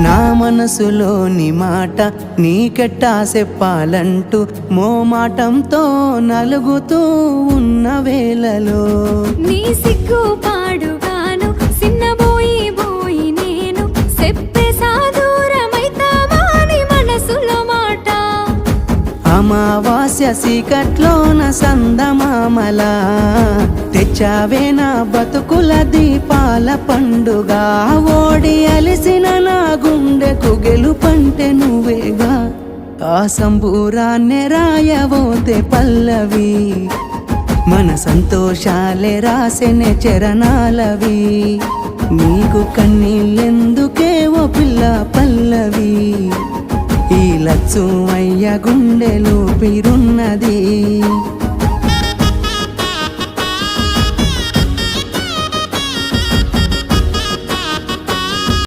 నా మనసులోని మాట నీకెట్టా చెప్పాలంటూ మోమాటంతో నలుగుతూ ఉన్న వేళలో నీ సిగ్గు పాడుగాను సిన్నబోయి బోయి నేను చెప్పేసా దూరమైతావాని మనసులో మాట అమావాస్య చీకట్లోన సందమామలా తెచ్చావే నా బతుకుల దీపాల పండుగ ఓడి అలిసిన నా గుండెకు గెలుపంటే నువ్వేగా ఆ సంబూరాన్నే రాయవోతే పల్లవి మన సంతోషాలే రాసెనే చరణాలవి నీకు కన్నీళ్ళెందుకే ఓ పిల్ల పల్లవి ఈ లచ్చు అయ్య గుండెలో పిరున్నది